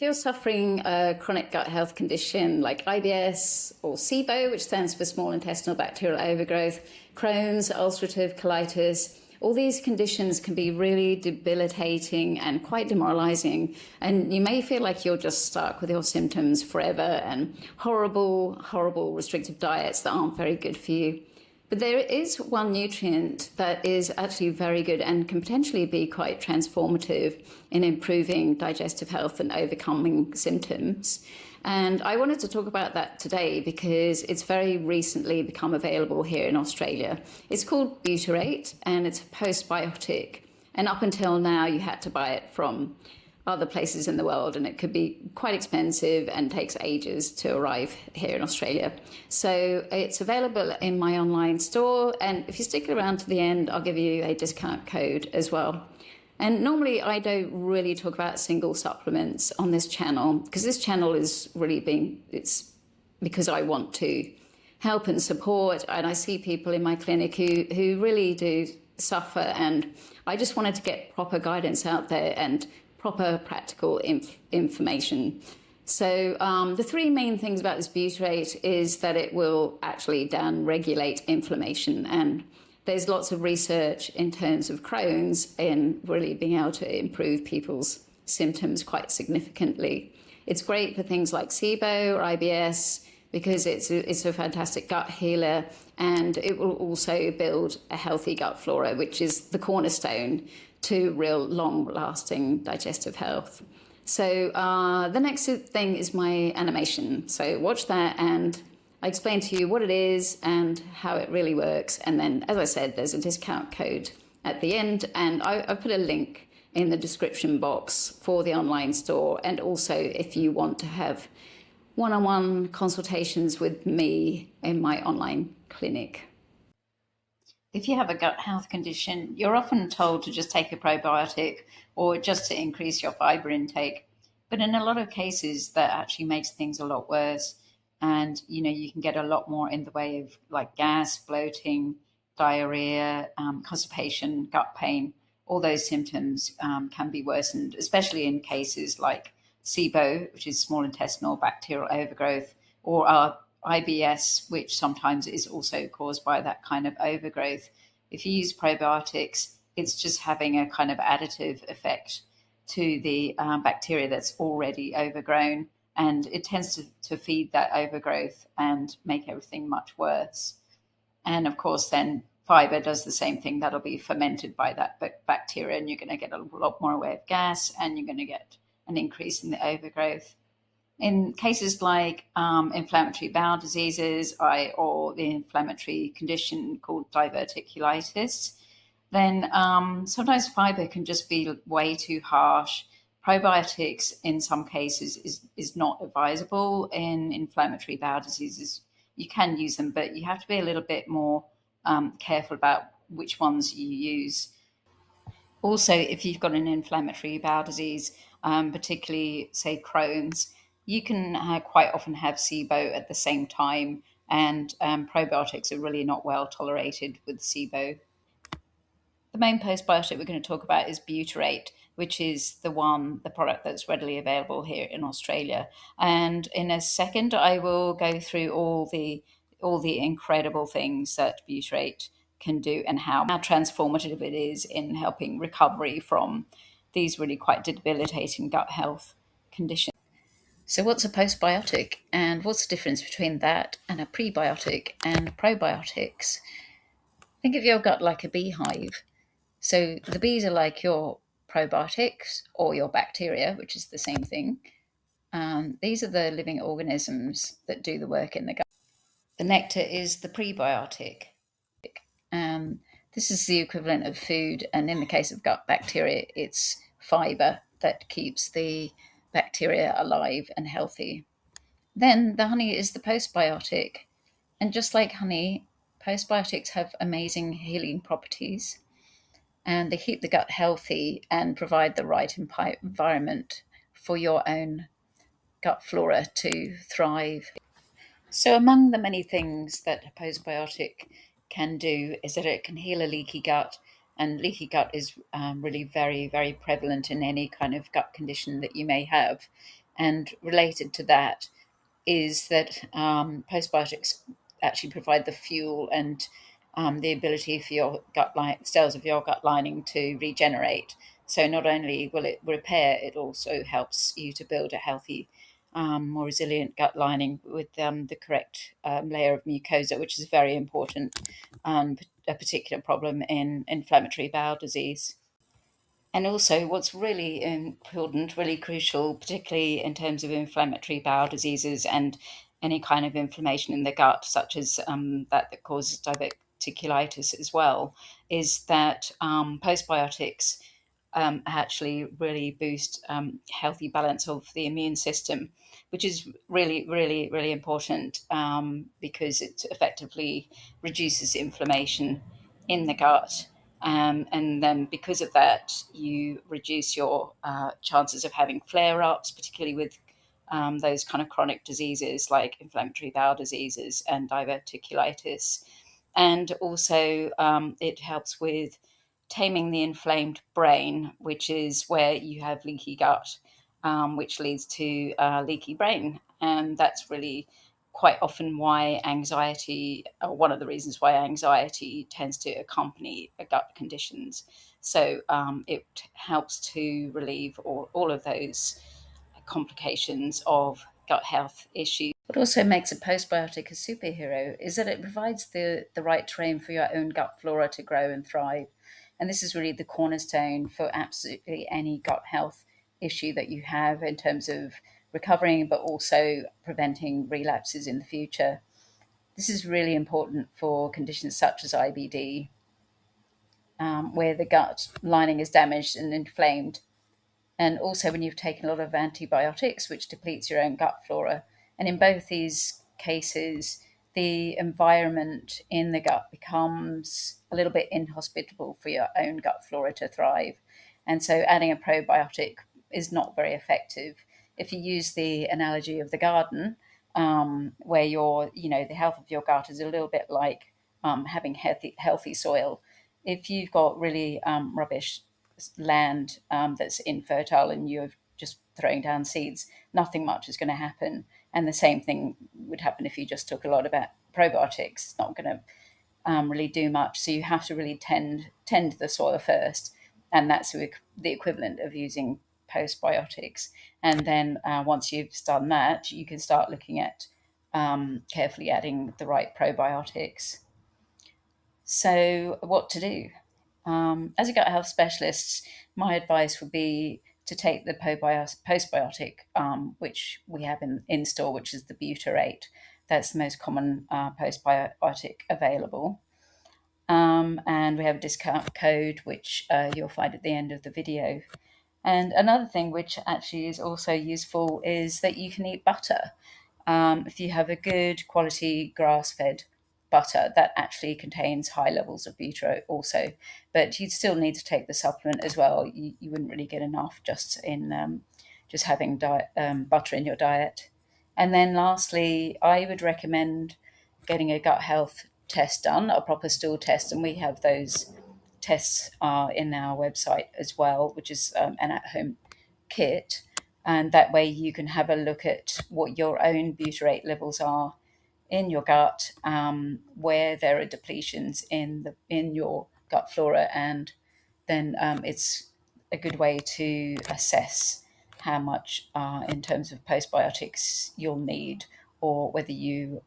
If you're suffering a chronic gut health condition like IBS or SIBO, which stands for small intestinal bacterial overgrowth, Crohn's, ulcerative colitis, all these conditions can be really debilitating and quite demoralizing. And you may feel like you're just stuck with your symptoms forever and horrible, horrible restrictive diets that aren't very good for you. But there is one nutrient that is actually very good and can potentially be quite transformative in improving digestive health and overcoming symptoms. And I wanted to talk about that today because it's very recently become available here in Australia. It's called Butyrate and it's a postbiotic. And up until now, you had to buy it from other places in the world, and it could be quite expensive and takes ages to arrive here in Australia. So it's available in my online store, and if you stick around to the end, I'll give you a discount code as well. And normally I don't really talk about single supplements on this channel because this channel is really it's because I want to help and support, and I see people in my clinic who really do suffer, and I just wanted to get proper guidance out there and proper practical information. So the three main things about this butyrate is that it will actually down-regulate inflammation, and there's lots of research in terms of Crohn's in really being able to improve people's symptoms quite significantly. It's great for things like SIBO or IBS because it's a fantastic gut healer, and it will also build a healthy gut flora, which is the cornerstone to real long-lasting digestive health. So the next thing is my animation. So watch that and I explain to you what it is and how it really works. And then, as I said, there's a discount code at the end, and I put a link in the description box for the online store. And also, if you want to have one-on-one consultations with me in my online clinic. If you have a gut health condition, you're often told to just take a probiotic or just to increase your fibre intake. But in a lot of cases, that actually makes things a lot worse. And, you can get a lot more in the way of like gas, bloating, diarrhea, constipation, gut pain. All those symptoms can be worsened, especially in cases like SIBO, which is small intestinal bacterial overgrowth, or IBS, which sometimes is also caused by that kind of overgrowth. If you use probiotics, it's just having a kind of additive effect to the bacteria that's already overgrown, and it tends to feed that overgrowth and make everything much worse. And of course, then fibre does the same thing. That'll be fermented by that bacteria, and you're going to get a lot more away of gas, and you're going to get an increase in the overgrowth. In cases like inflammatory bowel diseases or the inflammatory condition called diverticulitis, then sometimes fibre can just be way too harsh. Probiotics in some cases is not advisable in inflammatory bowel diseases. You can use them, but you have to be a little bit more careful about which ones you use. Also, if you've got an inflammatory bowel disease, particularly, say, Crohn's, you can quite often have SIBO at the same time, and probiotics are really not well tolerated with SIBO. The main postbiotic we're going to talk about is Butyrate, which is the product that's readily available here in Australia. And in a second, I will go through all the incredible things that Butyrate can do and how transformative it is in helping recovery from these really quite debilitating gut health conditions. So what's a postbiotic, and what's the difference between that and a prebiotic and probiotics? Think of your gut like a beehive. So the bees are like your probiotics or your bacteria, which is the same thing. These are the living organisms that do the work in the gut. The nectar is the prebiotic. This is the equivalent of food, and in the case of gut bacteria, it's fibre that keeps the bacteria alive and healthy. Then the honey is the postbiotic, and just like honey, postbiotics have amazing healing properties, and they keep the gut healthy and provide the right environment for your own gut flora to thrive. So among the many things that a postbiotic can do is that it can heal a leaky gut, and leaky gut is really very, very prevalent in any kind of gut condition that you may have. And related to that is that postbiotics actually provide the fuel and the ability for your cells of your gut lining to regenerate. So not only will it repair, it also helps you to build a healthy, more resilient gut lining with the correct layer of mucosa, which is very important, a particular problem in inflammatory bowel disease. And also, what's really important, really crucial, particularly in terms of inflammatory bowel diseases and any kind of inflammation in the gut, such as that causes diverticulitis as well, is that postbiotics actually really boost healthy balance of the immune system, which is really, really, really important because it effectively reduces inflammation in the gut. And then because of that, you reduce your chances of having flare ups, particularly with those kind of chronic diseases like inflammatory bowel diseases and diverticulitis. And also, it helps with taming the inflamed brain, which is where you have leaky gut, which leads to leaky brain. And that's really quite often why anxiety, or one of the reasons why anxiety tends to accompany gut conditions. So it helps to relieve all of those complications of gut health issues. What also makes a postbiotic a superhero is that it provides the right terrain for your own gut flora to grow and thrive. And this is really the cornerstone for absolutely any gut health issue that you have in terms of recovering, but also preventing relapses in the future. This is really important for conditions such as IBD, where the gut lining is damaged and inflamed, and also when you've taken a lot of antibiotics, which depletes your own gut flora. And in both these cases, the environment in the gut becomes a little bit inhospitable for your own gut flora to thrive. And so adding a probiotic is not very effective. If you use the analogy of the garden, where the health of your gut is a little bit like having healthy soil. If you've got really rubbish land that's infertile and you're just throwing down seeds, nothing much is going to happen. And the same thing would happen if you just took a lot of probiotics. It's not going to really do much. So you have to really tend the soil first, and that's the equivalent of using postbiotics. And then once you've done that, you can start looking at carefully adding the right probiotics. So what to do? As a gut health specialist, my advice would be to take the postbiotic, which we have in store, which is the Butyrate. That's the most common postbiotic available. And we have a discount code, which you'll find at the end of the video. And another thing which actually is also useful is that you can eat butter. If you have a good quality grass-fed butter, that actually contains high levels of butyrate also, but you'd still need to take the supplement as well. You wouldn't really get enough just having butter in your diet. And then lastly, I would recommend getting a gut health test done, a proper stool test, and we have those tests in our website as well, which is an at-home kit. And that way you can have a look at what your own butyrate levels are in your gut, where there are depletions in your gut flora, and then it's a good way to assess how much in terms of postbiotics you'll need, or whether you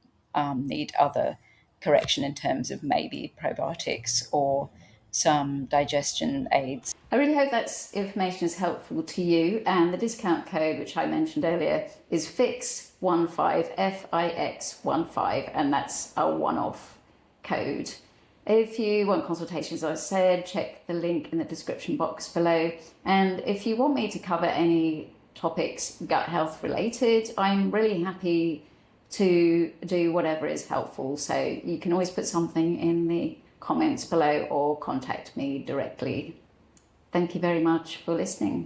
need other correction in terms of maybe probiotics or some digestion aids. I really hope that information is helpful to you, and the discount code, which I mentioned earlier, is FIX15, FIX15, and that's a one-off code. If you want consultations, as I said, check the link in the description box below. And if you want me to cover any topics gut health related, I'm really happy to do whatever is helpful. So you can always put something in the comments below or contact me directly. Thank you very much for listening.